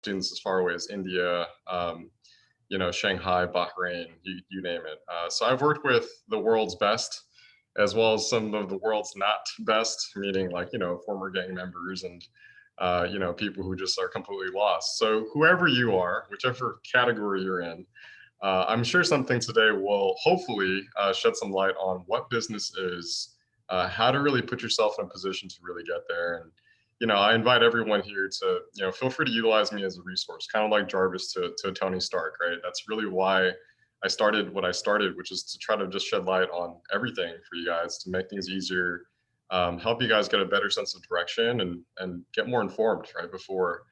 students as far away as India, Shanghai, Bahrain, you name it. So I've worked with the world's best as well as some of the world's not best, meaning like, former gang members and, people who just are completely lost. So whoever you are, whichever category you're in, I'm sure something today will hopefully shed some light on what business is, how to really put yourself in a position to really get there. And, I invite everyone here to, feel free to utilize me as a resource, kind of like Jarvis to Tony Stark, right? That's really why I started what I started, which is to try to just shed light on everything for you guys to make things easier, help you guys get a better sense of direction and get more informed, right? Before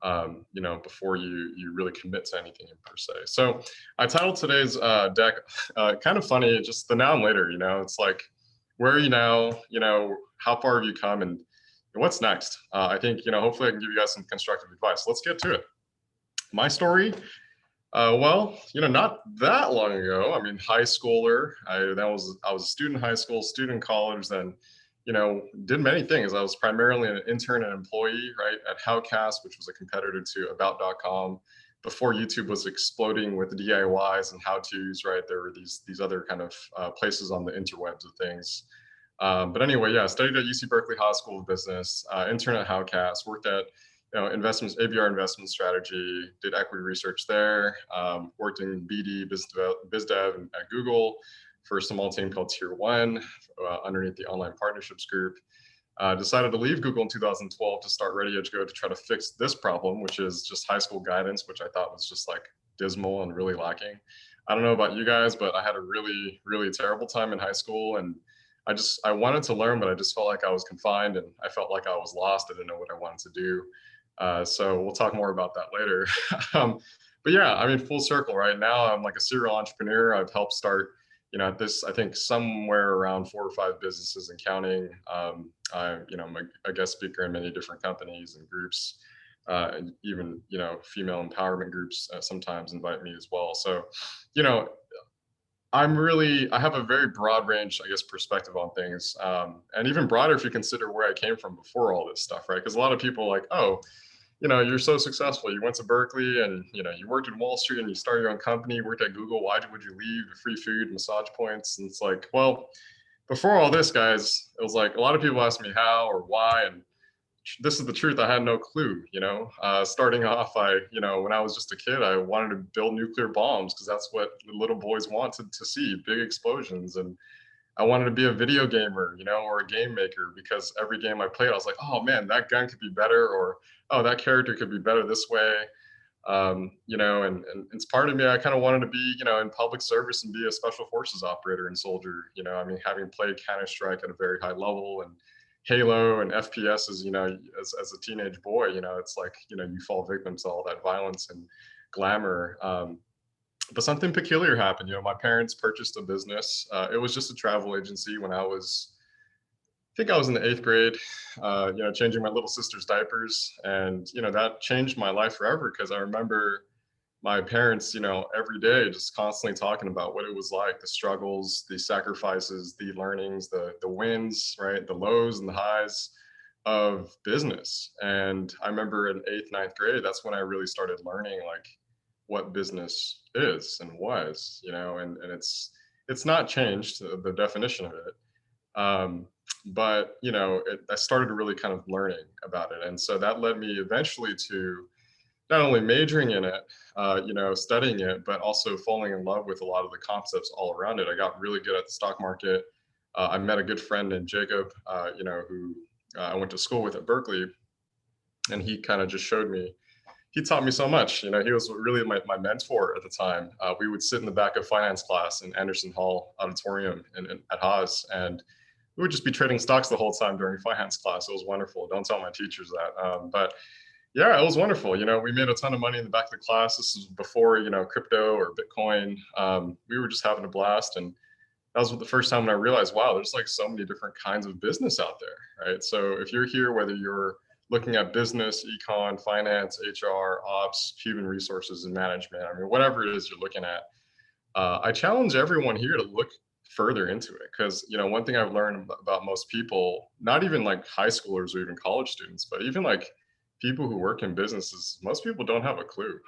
you really commit to anything per se. So I titled today's deck kind of funny, just the now and later. It's like, where are you now? How far have you come, and what's next? I think hopefully I can give you guys some constructive advice. Let's get to it. My story. Well, not that long ago. I mean, high schooler. I was a student in high school, student in college, then did many things. I was primarily an intern and employee, right, at Howcast, which was a competitor to About.com. Before YouTube was exploding with DIYs and how-tos, right, there were these other kind of places on the interwebs of things. But anyway, yeah, I studied at UC Berkeley High School of Business, intern at Howcast, worked at investments, ABR investment strategy, did equity research there, worked in BD, biz dev at Google for a small team called Tier 1 underneath the online partnerships group. Decided to leave Google in 2012 to start ReadyEdgeGo to try to fix this problem, which is just high school guidance, which I thought was just like dismal and really lacking. I don't know about you guys, but I had a really, really terrible time in high school, and I wanted to learn, but I just felt like I was confined and I felt like I was lost. I didn't know what I wanted to do. So we'll talk more about that later. But yeah, I mean, full circle, right? Now I'm like a serial entrepreneur. I've helped start, at this, I think somewhere around 4 or 5 businesses and counting. I'm a guest speaker in many different companies and groups, and even, female empowerment groups sometimes invite me as well. So, you know, I have a very broad range, I guess, perspective on things, and even broader if you consider where I came from before all this stuff, right? Because a lot of people are like, oh, you're so successful. You went to Berkeley and, you worked in Wall Street and you started your own company, worked at Google. Why would you leave? Free food, massage points. And it's like, well, before all this, guys, it was like a lot of people ask me how or why. And this is the truth. I had no clue, starting off, when I was just a kid, I wanted to build nuclear bombs because that's what little boys wanted to see, big explosions. And I wanted to be a video gamer, or a game maker, because every game I played, I was like, oh man, that gun could be better, or oh, that character could be better this way. And it's part of me. I kind of wanted to be, in public service and be a special forces operator and soldier. I mean, having played Counter-Strike at a very high level and Halo and FPS as a teenage boy, it's like, you fall victim to all that violence and glamour. But something peculiar happened. My parents purchased a business. It was just a travel agency when I think I was in the 8th grade, changing my little sister's diapers. And, that changed my life forever because I remember my parents, every day just constantly talking about what it was like, the struggles, the sacrifices, the learnings, the wins, right? The lows and the highs of business. And I remember in 8th, 9th grade, that's when I really started learning like what business is and was, and it's not changed the definition of it. But I started really kind of learning about it, and so that led me eventually to not only majoring in it, studying it, but also falling in love with a lot of the concepts all around it. I got really good at the stock market. I met a good friend named Jacob, who I went to school with at Berkeley, and he kind of just showed me. He taught me so much. He was really my mentor at the time. We would sit in the back of finance class in Anderson Hall Auditorium at Haas, and we would just be trading stocks the whole time during finance class. It was wonderful. Don't tell my teachers that. But yeah, it was wonderful. We made a ton of money in the back of the class. This was before, crypto or Bitcoin. We were just having a blast. And that was the first time when I realized, wow, there's like so many different kinds of business out there, right? So if you're here, whether you're looking at business, econ, finance, HR, ops, human resources, and management, I mean, whatever it is you're looking at, I challenge everyone here to look further into it, because one thing I've learned about most people, not even like high schoolers or even college students, but even like people who work in businesses, most people don't have a clue.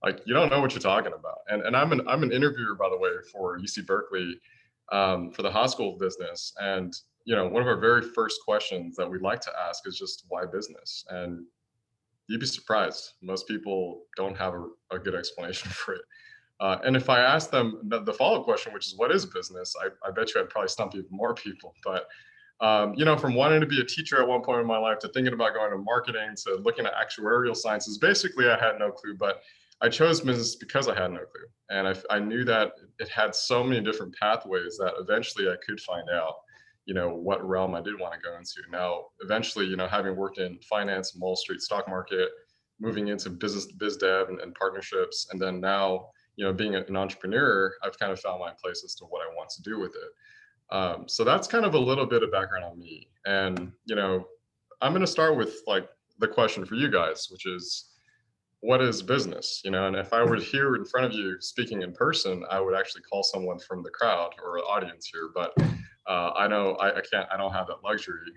Like you don't know what you're talking about. And I'm an interviewer, by the way, for UC Berkeley, for the Hospital of Business. And one of our very first questions that we like to ask is just why business? And you'd be surprised. Most people don't have a good explanation for it. And if I ask them the follow-up question, which is what is business, I bet you I'd probably stump even more people. But from wanting to be a teacher at one point in my life to thinking about going to marketing to looking at actuarial sciences, basically I had no clue. But I chose business because I had no clue. And I knew that it had so many different pathways that eventually I could find out, what realm I did want to go into. Now, eventually, having worked in finance, Wall Street, stock market, moving into biz dev and partnerships, and then now, being an entrepreneur, I've kind of found my place as to what I want to do with it. So that's kind of a little bit of background on me. And, I'm going to start with like the question for you guys, which is, what is business? And if I were here in front of you speaking in person, I would actually call someone from the crowd or audience here, but I know I can't, I don't have that luxury.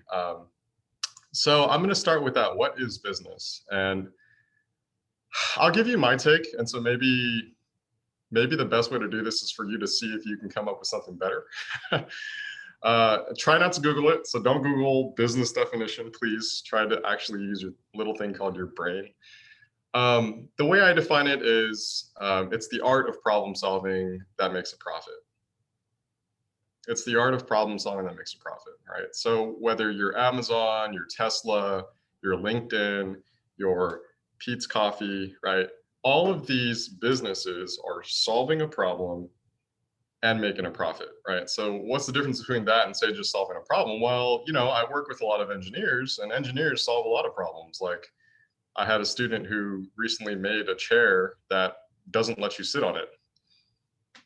So I'm going to start with that. What is business? And I'll give you my take. And so maybe the best way to do this is for you to see if you can come up with something better. Try not to Google it. So don't Google business definition, please. Try to actually use your little thing called your brain. The way I define it is it's the art of problem solving that makes a profit. It's the art of problem solving that makes a profit, right? So whether you're Amazon, your Tesla, your LinkedIn, your Pete's Coffee, right? All of these businesses are solving a problem and making a profit, right? So what's the difference between that and say just solving a problem? Well, I work with a lot of engineers, and engineers solve a lot of problems. Like I had a student who recently made a chair that doesn't let you sit on it.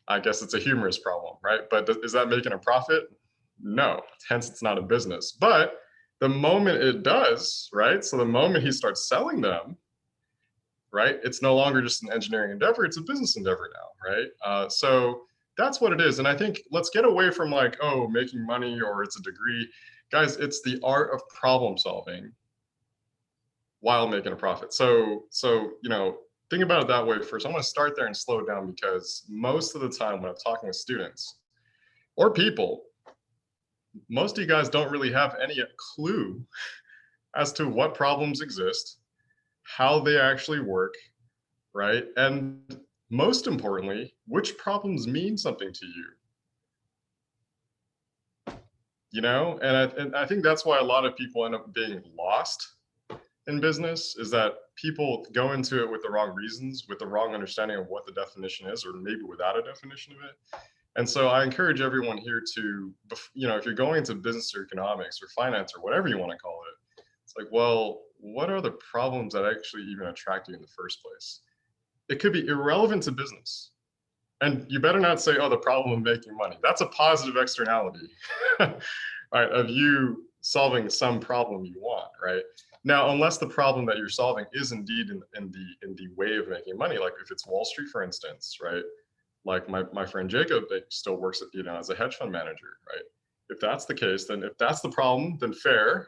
I guess it's a humorous problem, right? But is that making a profit? No, hence it's not a business. But the moment it does, right? So the moment he starts selling them, right? It's no longer just an engineering endeavor, it's a business endeavor now, right? So that's what it is. And I think let's get away from like, oh, making money or it's a degree. Guys, it's the art of problem solving while making a profit. So think about it that way first. I want to start there and slow it down because most of the time when I'm talking with students or people, most of you guys don't really have any clue as to what problems exist, how they actually work, right? And most importantly, which problems mean something to you. And I think that's why a lot of people end up being lost in business, is that people go into it with the wrong reasons, with the wrong understanding of what the definition is, or maybe without a definition of it. And so I encourage everyone here to, if you're going into business or economics or finance or whatever you want to call it, it's like, well, what are the problems that actually even attract you in the first place? It could be irrelevant to business. And you better not say, oh, the problem of making money. That's a positive externality, right, of you solving some problem you want, right? Now, unless the problem that you're solving is indeed in the way of making money, like if it's Wall Street, for instance, right? Like my friend Jacob, that still works at, as a hedge fund manager, right? If that's the case, then if that's the problem, then fair,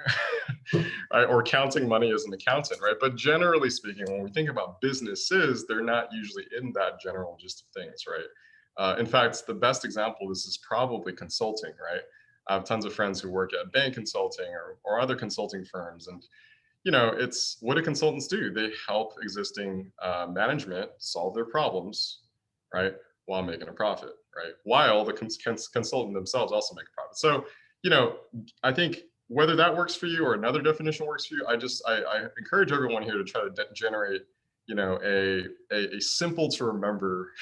right? Or counting money as an accountant, right? But generally speaking, when we think about businesses, they're not usually in that general gist of things, right? In fact, the best example of this is probably consulting, right? I have tons of friends who work at bank consulting or other consulting firms, and it's what do consultants do? They help existing management solve their problems, right, while making a profit, right? While the consultant themselves also make a profit. So, I think whether that works for you or another definition works for you, I encourage everyone here to try to generate, a simple to remember,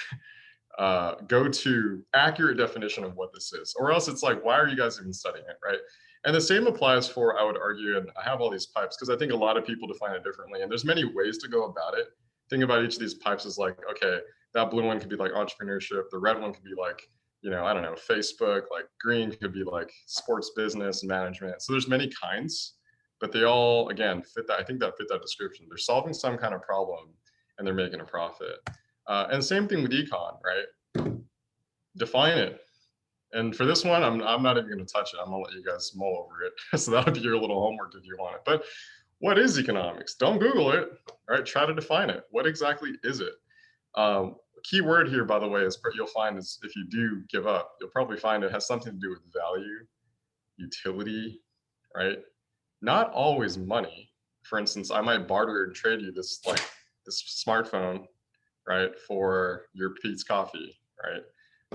go-to accurate definition of what this is, or else it's like, why are you guys even studying it, right? And the same applies for, I would argue, and I have all these pipes because I think a lot of people define it differently, and there's many ways to go about it. Think about each of these pipes as like, okay, that blue one could be like entrepreneurship, the red one could be like, I don't know, Facebook, like green could be like sports business management. So there's many kinds, but they all, again, fit that. I think that fit that description. They're solving some kind of problem and they're making a profit. And same thing with econ, right? Define it. And for this one, I'm not even going to touch it. I'm going to let you guys mull over it. So that'll be your little homework if you want it. But What is economics? Don't Google it, right? Try to define it. What exactly is it? Key word here, by the way, is you'll find is if you do give up, you'll probably find it has something to do with value, utility, right? Not always money. For instance, I might barter and trade you this smartphone, right, for your Pete's coffee, right?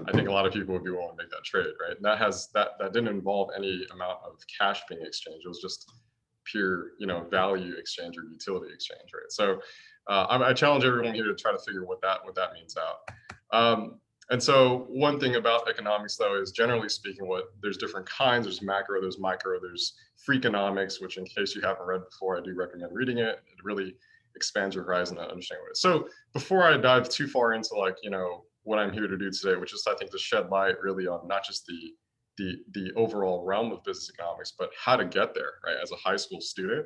I think a lot of people would be willing to make that trade, right? And that didn't involve any amount of cash being exchanged. It was just pure, value exchange or utility exchange, right? So I challenge everyone here to try to figure what that means out. And so one thing about economics, though, is generally speaking, there's different kinds. There's macro, there's micro, there's freakonomics, which in case you haven't read before, I do recommend reading it. It really expands your horizon and understanding what it is. So before I dive too far into what I'm here to do today, which is I think to shed light really on not just the overall realm of business economics, but how to get there, right? As a high school student,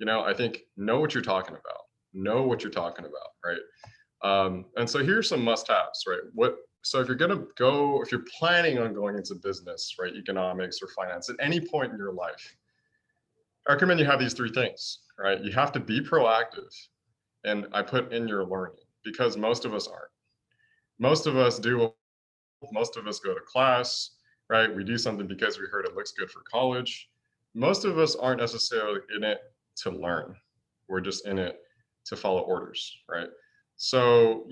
I think know what you're talking about. Know what you're talking about, right? And so here's some must-haves, right? So if you're planning on going into business, right, economics or finance at any point in your life, I recommend you have these three things, right? You have to be proactive, and I put in your learning because most of us aren't. Most of us do. Most of us go to class, right? We do something because we heard it looks good for college. Most of us aren't necessarily in it to learn. We're just in it to follow orders, right? So,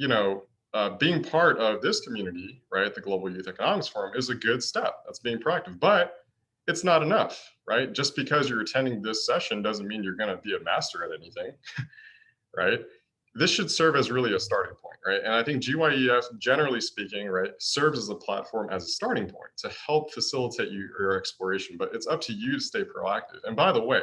being part of this community, right, the Global Youth Economics Forum is a good step. That's being proactive, but it's not enough, right? Just because you're attending this session doesn't mean you're going to be a master at anything, right? This should serve as really a starting point, right? And I think GYEF, generally speaking, right, serves as a platform as a starting point to help facilitate your exploration, but it's up to you to stay proactive. And by the way,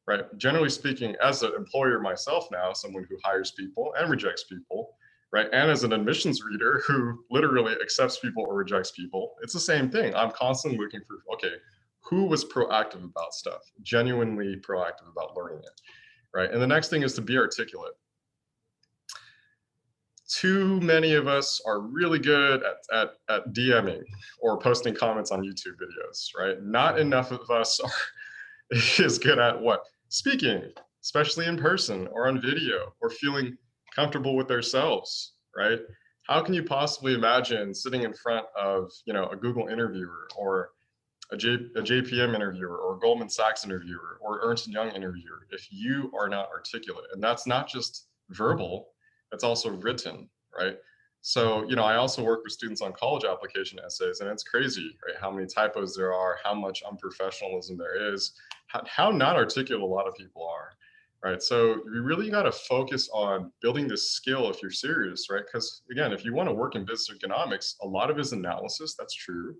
right, generally speaking, as an employer myself now, someone who hires people and rejects people, right, and as an admissions reader who literally accepts people or rejects people, it's the same thing. I'm constantly looking for, okay, who was proactive about stuff, genuinely proactive about learning it, right? And the next thing is to be articulate. Too many of us are really good at DMing or posting comments on YouTube videos, right? Not enough of us is good at what? Speaking, especially in person or on video, or feeling comfortable with themselves, right? How can you possibly imagine sitting in front of, a Google interviewer or a JPM interviewer or a Goldman Sachs interviewer or Ernst & Young interviewer if you are not articulate? And that's not just verbal, it's also written, right? So, I also work with students on college application essays, and it's crazy, right? How many typos there are, how much unprofessionalism there is, how not articulate a lot of people are, right? So you really got to focus on building this skill if you're serious, right? Because again, if you want to work in business economics, a lot of it is analysis, that's true.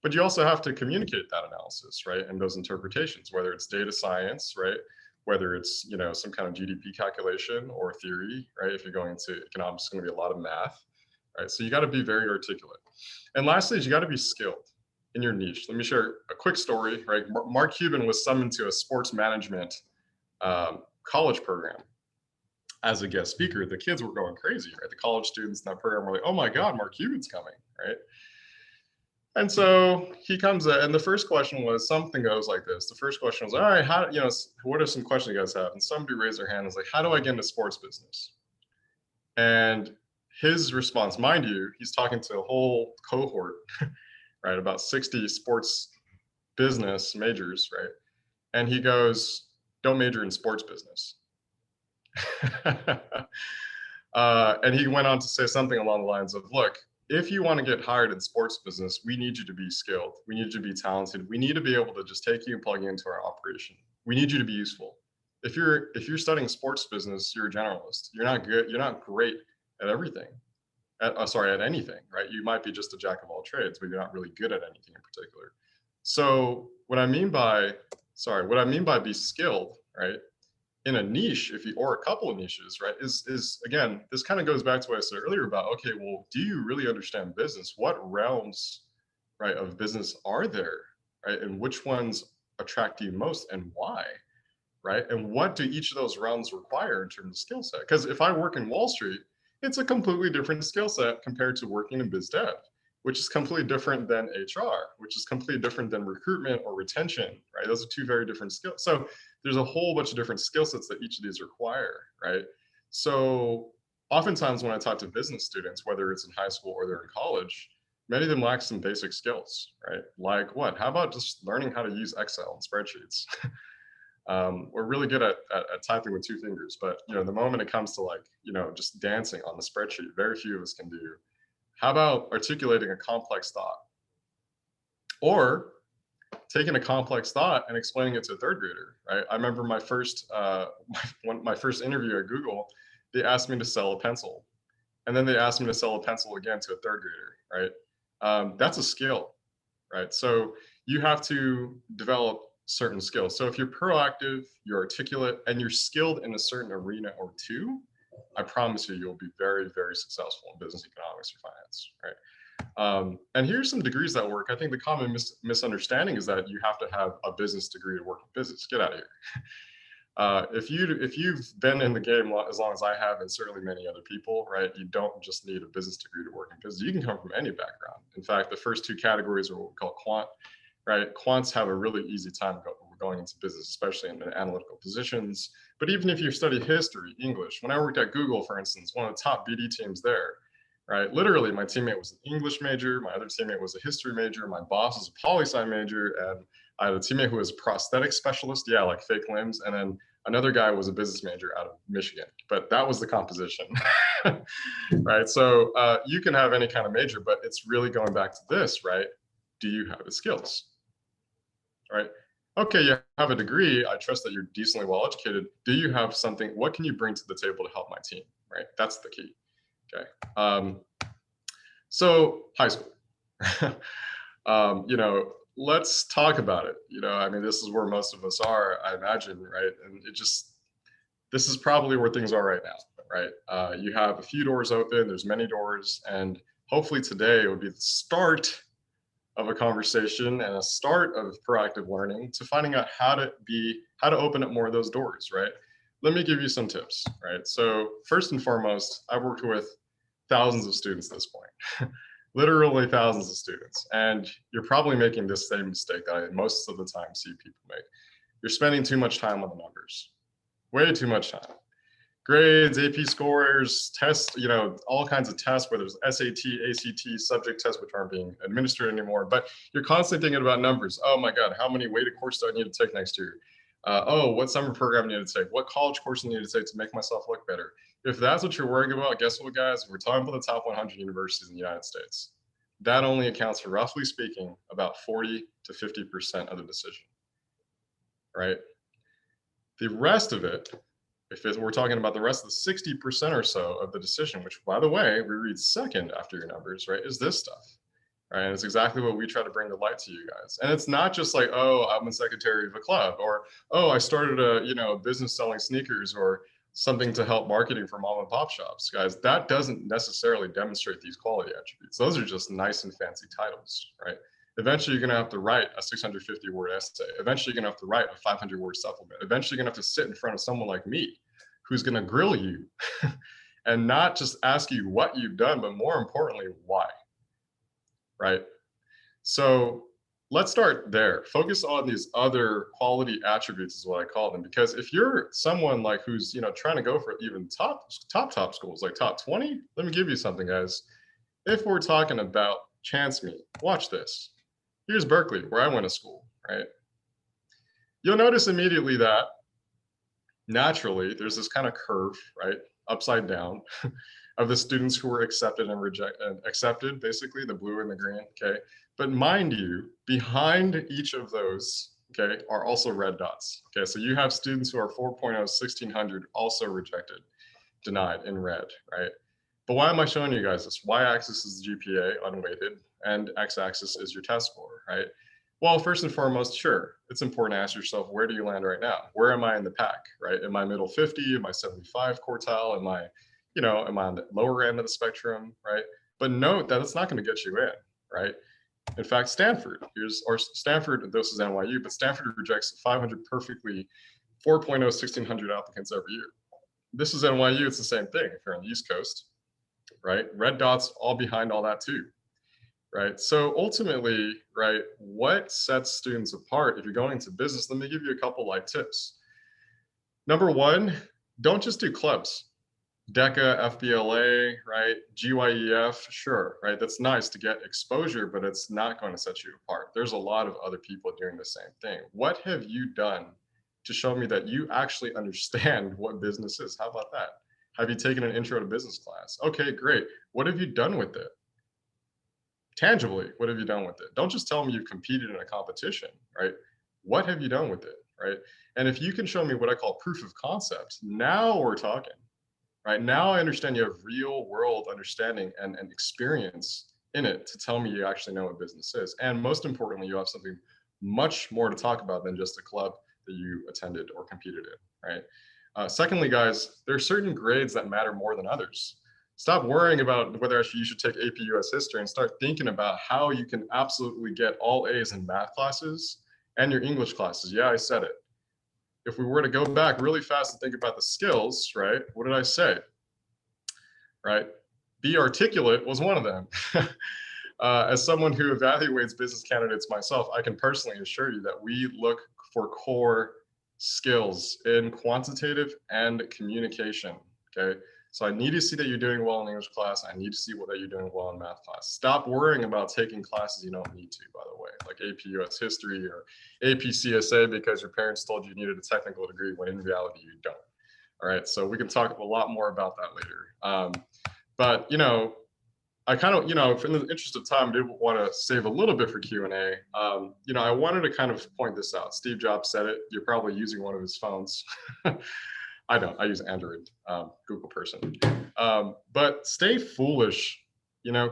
But you also have to communicate that analysis, right? And those interpretations, whether it's data science, right? Whether it's, some kind of GDP calculation or theory, right? If you're going into economics, it's going to be a lot of math, right? So you got to be very articulate. And lastly, is you got to be skilled in your niche. Let me share a quick story, right? Mark Cuban was summoned to a sports management college program as a guest speaker. The kids were going crazy, right? The college students in that program were like, oh my God, Mark Cuban's coming, right? And so he comes in, and the first question was something goes like this. The first question was, all right, what are some questions you guys have? And somebody raised their hand and was like, how do I get into sports business? And his response, mind you, he's talking to a whole cohort, right? About 60 sports business majors, right? And he goes, don't major in sports business. And he went on to say something along the lines of, look, if you want to get hired in sports business, we need you to be skilled. We need you to be talented. We need to be able to just take you and plug you into our operation. We need you to be useful. If you're studying sports business, you're a generalist. You're not good. You're not great at everything. At anything, right? You might be just a jack of all trades, but you're not really good at anything in particular. So what I mean by be skilled, right? In a niche, or a couple of niches, right, is again, this kind of goes back to what I said earlier about, okay, well, do you really understand business? What realms, right, of business are there, right? And which ones attract you most and why, right? And what do each of those realms require in terms of skill set? Because if I work in Wall Street, it's a completely different skill set compared to working in biz dev. which is completely different than HR, which is completely different than recruitment or retention, right? Those are two very different skills. So there's a whole bunch of different skill sets that each of these require, right? So oftentimes when I talk to business students, whether it's in high school or they're in college, many of them lack some basic skills, right? Like what? How about just learning how to use Excel and spreadsheets? We're really good at typing with two fingers, but the moment it comes to like, just dancing on the spreadsheet, very few of us can do. How about articulating a complex thought? Or taking a complex thought and explaining it to a third grader, right? I remember my first my first interview at Google, they asked me to sell a pencil. And then they asked me to sell a pencil again to a third grader, right? That's a skill, right? So you have to develop certain skills. So if you're proactive, you're articulate, and you're skilled in a certain arena or two, I promise you, you'll be very, very successful in business economics or finance, right? And here's some degrees that work. I think the common misunderstanding is that you have to have a business degree to work in business. Get out of here. If you've been in the game as long as I have, and certainly many other people, right, you don't just need a business degree to work in business. You can come from any background. In fact, the first two categories are what we call quant, right? Quants have a really easy time going into business, especially in the analytical positions. But even if you study history, English, when I worked at Google, for instance, one of the top BD teams there, right? Literally, my teammate was an English major, my other teammate was a history major, my boss was a poli-sci major, and I had a teammate who was a prosthetic specialist, yeah, like fake limbs, and then another guy was a business major out of Michigan. But that was the composition, right? So you can have any kind of major, but it's really going back to this, right? Do you have the skills? Right? Okay, you have a degree. I trust that you're decently well educated. Do you have something? What can you bring to the table to help my team? Right? That's the key. Okay. So high school. Let's talk about it. I mean, this is where most of us are, I imagine, right? And this is probably where things are right now, right? You have a few doors open. There's many doors, and hopefully today would be the start of a conversation and a start of proactive learning to finding out how to open up more of those doors, right? Let me give you some tips, right? So first and foremost, I've worked with thousands of students at this point, literally thousands of students. And you're probably making this same mistake that I most of the time see people make. You're spending too much time on the numbers, way too much time. Grades, AP scores, tests, all kinds of tests, whether it's SAT, ACT, subject tests, which aren't being administered anymore, but you're constantly thinking about numbers. Oh my God, how many weighted courses do I need to take next year? What summer program do I need to take? What college course do I need to take to make myself look better? If that's what you're worrying about, guess what, guys? We're talking about the top 100 universities in the United States. That only accounts for, roughly speaking, about 40 to 50% of the decision, right? The rest of it, if we're talking about the rest of the 60% or so of the decision, which, by the way, we read second after your numbers, right, is this stuff, right? And it's exactly what we try to bring to light to you guys. And it's not just like, oh, I'm a secretary of a club, or, oh, I started a business selling sneakers, or something to help marketing for mom and pop shops. Guys, that doesn't necessarily demonstrate these quality attributes. Those are just nice and fancy titles, right? Eventually, you're going to have to write a 650-word essay. Eventually, you're going to have to write a 500-word supplement. Eventually, you're going to have to sit in front of someone like me who's going to grill you and not just ask you what you've done, but more importantly, why, right? So let's start there. Focus on these other quality attributes is what I call them, because if you're someone like who's trying to go for even top schools, like top 20, let me give you something, guys. If we're talking about chance meet, watch this. Here's Berkeley, where I went to school, right? You'll notice immediately that naturally there's this kind of curve, right, upside down, of the students who were accepted and accepted, basically the blue and the green. Okay, but mind you, behind each of those, okay, are also red dots. Okay, so you have students who are 4.0, 1600 also rejected, denied in red, right? But why am I showing you guys this? Y-axis is the GPA unweighted, and x-axis is your test score, right? Well, first and foremost, sure, it's important to ask yourself, where do you land right now? Where am I in the pack, right? Am I middle 50? Am I 75 quartile? Am I on the lower end of the spectrum, right? But note that it's not going to get you in, right? In fact, Stanford, Stanford, this is NYU, but Stanford rejects 500 perfectly 4.0, 1600 applicants every year. This is NYU, it's the same thing if you're on the East Coast, right? Red dots all behind all that too. right? So ultimately, right, what sets students apart if you're going into business? Let me give you a couple like tips. Number one, don't just do clubs. DECA, FBLA, right? GYEF, sure, right? That's nice to get exposure, but it's not going to set you apart. There's a lot of other people doing the same thing. What have you done to show me that you actually understand what business is? How about that? Have you taken an intro to business class? Okay, great. What have you done with it? Tangibly, what have you done with it? Don't just tell me you've competed in a competition, right? What have you done with it, right? And if you can show me what I call proof of concept, now we're talking, right? Now I understand you have real world understanding and experience in it to tell me you actually know what business is. And most importantly, you have something much more to talk about than just a club that you attended or competed in, right? Secondly, guys, there are certain grades that matter more than others. Stop worrying about whether actually you should take AP US history and start thinking about how you can absolutely get all A's in math classes and your English classes. Yeah, I said it. If we were to go back really fast and think about the skills, right? What did I say? Right? Be articulate was one of them. As someone who evaluates business candidates myself, I can personally assure you that we look for core skills in quantitative and communication, okay? So I need to see that you're doing well in English class. I need to see that you're doing well in math class. Stop worrying about taking classes you don't need to, by the way, like AP US History or AP CSA because your parents told you needed a technical degree when in reality you don't. All right, so we can talk a lot more about that later. But I kind of, in the interest of time, did want to save a little bit for Q&A. I wanted to kind of point this out. Steve Jobs said it. You're probably using one of his phones. I don't. I use Android, Google person. But stay foolish.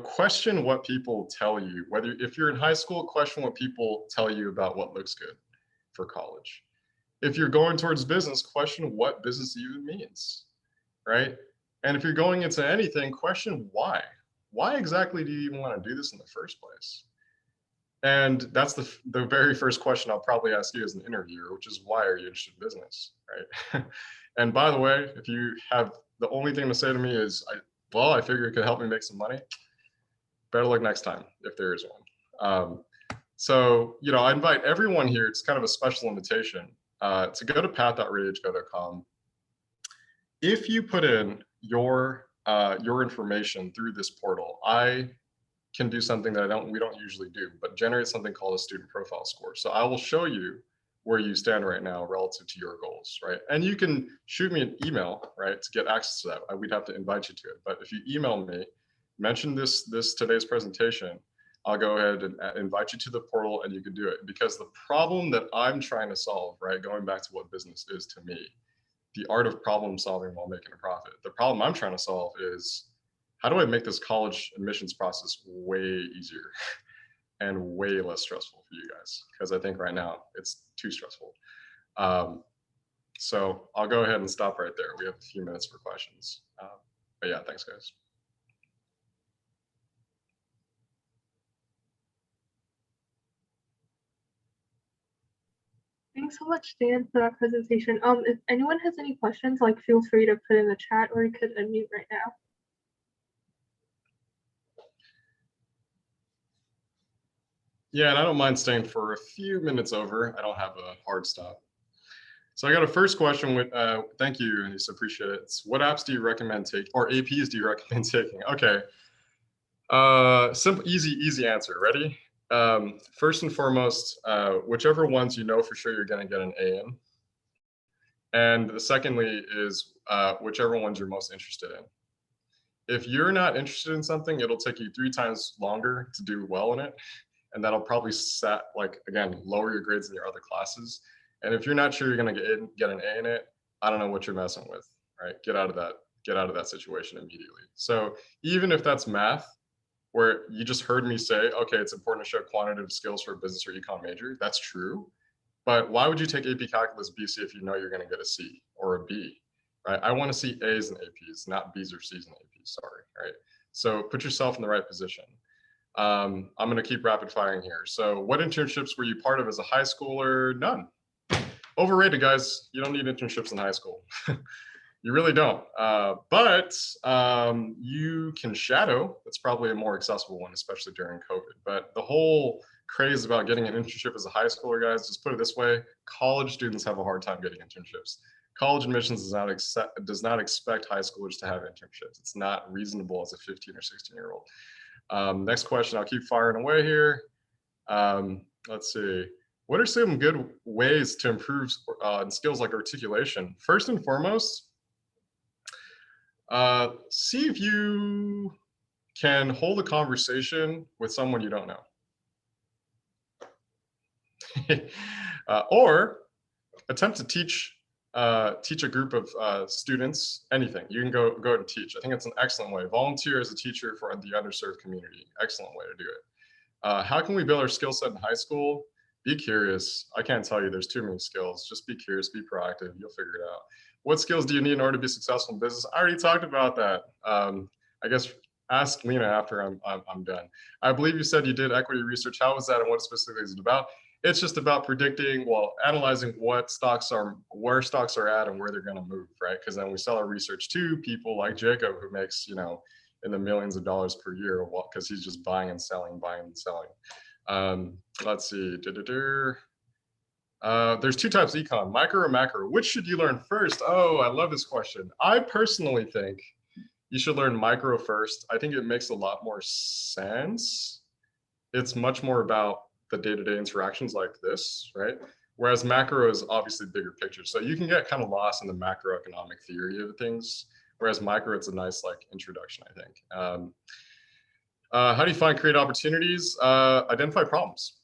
Question what people tell you. If you're in high school, question what people tell you about what looks good for college. If you're going towards business, question what business even means, right? And if you're going into anything, question why. Why exactly do you even want to do this in the first place? And that's the very first question I'll probably ask you as an interviewer, which is why are you interested in business, right? And by the way, if you have the only thing to say to me is, I figure it could help me make some money, better luck next time if there is one. So, I invite everyone here, it's kind of a special invitation, to go to path.readyedgego.com. If you put in your information through this portal, I can do something that we don't usually do, but generate something called a student profile score. So I will show you where you stand right now relative to your goals, right? And you can shoot me an email, right, to get access to that. We'd have to invite you to it. But if you email me, mention this today's presentation, I'll go ahead and invite you to the portal and you can do it. Because the problem that I'm trying to solve, right, going back to what business is to me, the art of problem solving while making a profit. The problem I'm trying to solve is, how do I make this college admissions process way easier and way less stressful for you guys? Because I think right now it's too stressful. So I'll go ahead and stop right there. We have a few minutes for questions. But yeah, thanks guys. Thanks so much, Dan, for that presentation. If anyone has any questions, feel free to put in the chat, or you could unmute right now. Yeah, and I don't mind staying for a few minutes over. I don't have a hard stop. So I got a first question with, thank you, Anissa, appreciate it. It's, what apps do you recommend taking, or APs do you recommend taking? Okay, simple, easy answer, ready? First and foremost, whichever ones you know for sure you're gonna get an A in. And secondly is whichever ones you're most interested in. If you're not interested in something, it'll take you 3 times longer to do well in it. And that'll probably lower your grades in your other classes. And if you're not sure you're gonna get an A in it, I don't know what you're messing with, right? Get out of that situation immediately. So even if that's math, where you just heard me say, okay, it's important to show quantitative skills for a business or econ major, that's true. But why would you take AP Calculus BC if you know you're gonna get a C or a B, right? I wanna see A's in APs, not B's or C's in APs, sorry, right? So put yourself in the right position. I'm gonna keep rapid firing here. So what internships were you part of as a high schooler? None. Overrated, guys. You don't need internships in high school. You really don't. But you can shadow. That's probably a more accessible one, especially during COVID. But the whole craze about getting an internship as a high schooler, guys, just put it this way: college students have a hard time getting internships. College admissions does not expect high schoolers to have internships. It's not reasonable as a 15 or 16-year-old. Next question. I'll keep firing away here. Let's see. What are some good ways to improve in skills like articulation? First and foremost, see if you can hold a conversation with someone you don't know. Or attempt to teach a group of students anything. You can go and teach. I think it's an excellent way. Volunteer as a teacher for the underserved community. Excellent way to do it. How can we build our skill set in high school? Be curious. I can't tell you there's too many skills. Just be curious, be proactive. You'll figure it out. What skills do you need in order to be successful in business? I already talked about that. I guess ask Lena after I'm done. I believe you said you did equity research. How was that and what specifically is it about? It's just about predicting, well, analyzing where stocks are at and where they're going to move, right? Because then we sell our research to people like Jacob, who makes, in the millions of dollars per year, because he's just buying and selling. Let's see. There's two types of econ, micro or macro. Which should you learn first? Oh, I love this question. I personally think you should learn micro first. I think it makes a lot more sense. It's much more about the day-to-day interactions like this, right? Whereas macro is obviously bigger picture. So you can get kind of lost in the macroeconomic theory of things. Whereas micro, it's a nice introduction, I think. How do you find create opportunities? Identify problems.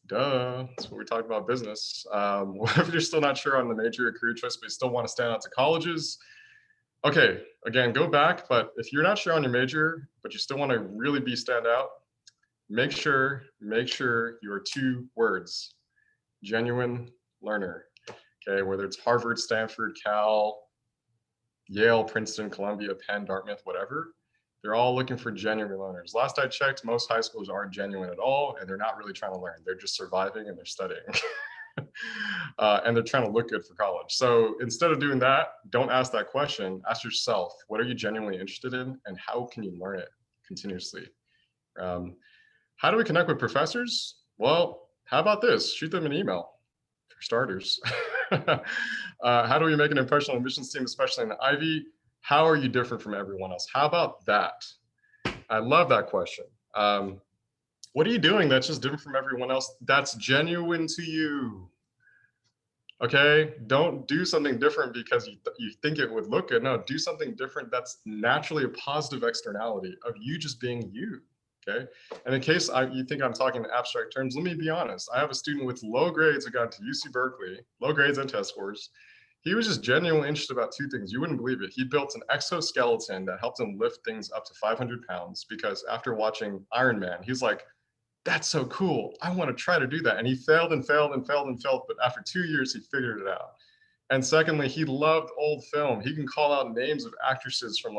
Duh, that's what we talked about business. What if you're still not sure on the major or career choice, but you still want to stand out to colleges? Okay, again, go back, but if you're not sure on your major, but you still want to really stand out, make sure your 2 words, genuine learner, okay, whether it's Harvard, Stanford, Cal, Yale, Princeton, Columbia, Penn, Dartmouth, whatever, they're all looking for genuine learners. Last I checked, most high schools aren't genuine at all, and they're not really trying to learn. They're just surviving and they're studying. And they're trying to look good for college. So instead of doing that, don't ask that question. Ask yourself, what are you genuinely interested in, and how can you learn it continuously? How do we connect with professors? Well, how about this? Shoot them an email, for starters. How do we make an impression on the admissions team, especially in the Ivy? How are you different from everyone else? How about that? I love that question. What are you doing that's just different from everyone else that's genuine to you? Okay, don't do something different because you think it would look good. No, do something different that's naturally a positive externality of you just being you. Okay, and in case you think I'm talking in abstract terms, let me be honest. I have a student with low grades who got to UC Berkeley, low grades and test scores. He was just genuinely interested about 2 things. You wouldn't believe it. He built an exoskeleton that helped him lift things up to 500 pounds because after watching Iron Man, he's like, that's so cool. I want to try to do that. And he failed, but after 2 years, he figured it out. And secondly, he loved old film. He can call out names of actresses from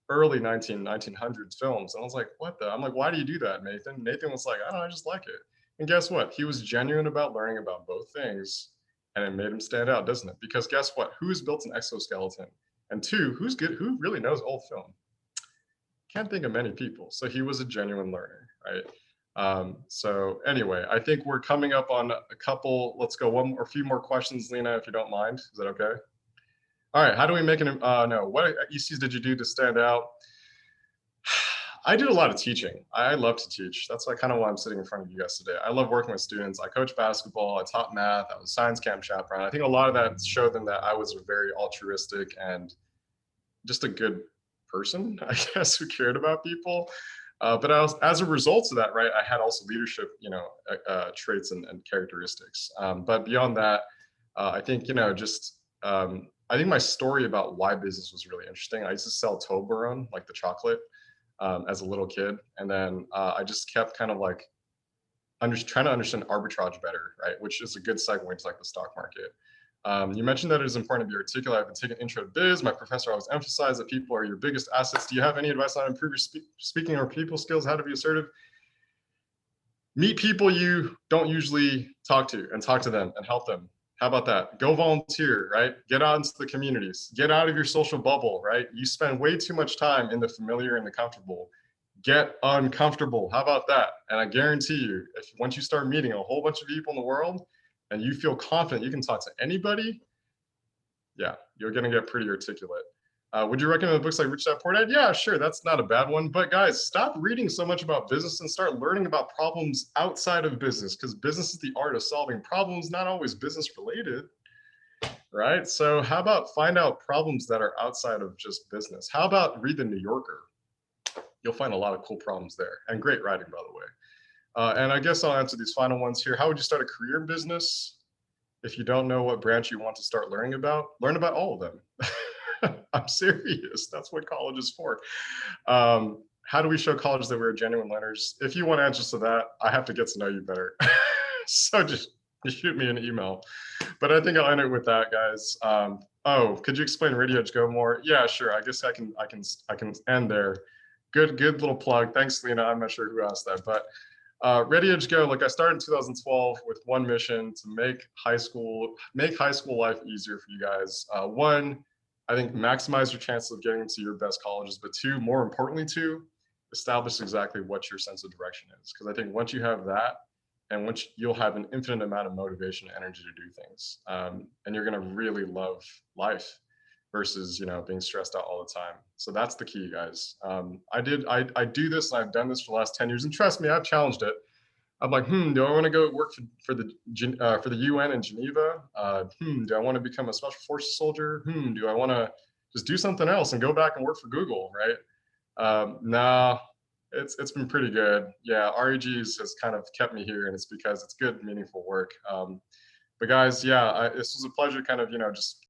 early 1900s films. And I was like, what the? I'm like, why do you do that, Nathan? Nathan was like, I don't know, I just like it. And guess what? He was genuine about learning about both things. And it made him stand out, doesn't it? Because guess what? Who's built an exoskeleton? And 2, who's good? Who really knows old film? Can't think of many people. So he was a genuine learner, right? So anyway, I think we're coming up on a couple. Let's go a few more questions, Lena, if you don't mind. Is that okay? All right. How do we make an? No. What ECs did you do to stand out? I did a lot of teaching. I love to teach. That's kind of why I'm sitting in front of you guys today. I love working with students. I coach basketball. I taught math. I was science camp chaperone. I think a lot of that showed them that I was a very altruistic and just a good person, I guess, who cared about people. But as a result of that, right, I had also leadership, traits and characteristics. But beyond that, I think, I think my story about why business was really interesting. I used to sell Toblerone, like the chocolate, as a little kid. And then I just kept kind of trying to understand arbitrage better, right? Which is a good segue to the stock market. You mentioned that it is important to be articulate. I've been taking intro to biz. My professor always emphasized that people are your biggest assets. Do you have any advice on improving your speaking or people skills? How to be assertive? Meet people you don't usually talk to and talk to them and help them. How about that? Go volunteer, right? Get out into the communities. Get out of your social bubble, right? You spend way too much time in the familiar and the comfortable. Get uncomfortable. How about that? And I guarantee you, if once you start meeting a whole bunch of people in the world and you feel confident you can talk to anybody, yeah, you're gonna get pretty articulate. Would you recommend books like Rich Dad Poor Dad? Yeah, sure, that's not a bad one. But guys, stop reading so much about business and start learning about problems outside of business, because business is the art of solving problems, not always business related, right? So how about find out problems that are outside of just business? How about read the New Yorker? You'll find a lot of cool problems there, and great writing, by the way. And I guess I'll answer these final ones here. How would you start a career in business? If you don't know what branch you want to start learning about, learn about all of them. I'm serious. That's what college is for. How do we show college that we're genuine learners? If you want answers to that, I have to get to know you better. So just shoot me an email. But I think I'll end it with that, guys. Oh, could you explain ReadyEdgeGo more? Yeah, sure. I guess I can end there. Good little plug. Thanks, Lena. I'm not sure who asked that, but ReadyEdgeGo, like I started in 2012 with one mission to make high school life easier for you guys. One, I think maximize your chances of getting into your best colleges, but two, more importantly, two, establish exactly what your sense of direction is. Because I think once you have that, and once you'll have an infinite amount of motivation and energy to do things, and you're gonna really love life versus being stressed out all the time. So that's the key, guys. I do this and I've done this for the last 10 years, and trust me, I've challenged it. I'm like, do I want to go work for the UN in Geneva? Do I want to become a special forces soldier? Do I want to just do something else and go back and work for Google, right? Nah, it's been pretty good. Yeah, REGs has kind of kept me here, and it's because it's good, meaningful work. But guys, yeah, this was a pleasure kind of, just